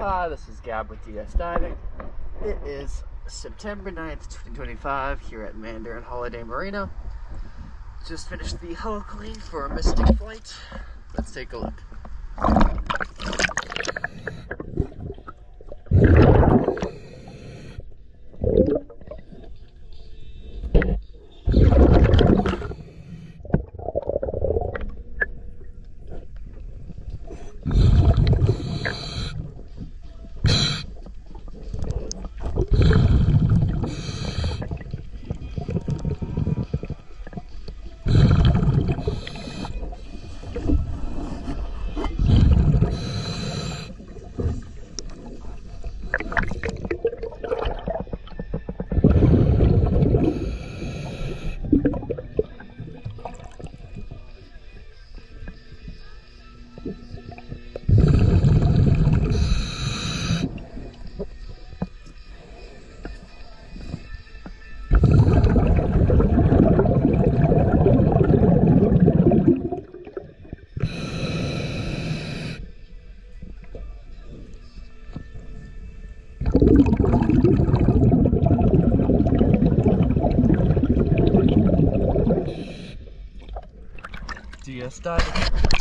Hi, this is Gab with DS Diving. It is September 9th, 2025 here at Mandarin Holiday Marina. Just finished the hull clean for a Mystic flight. Let's take a look. DS Diving.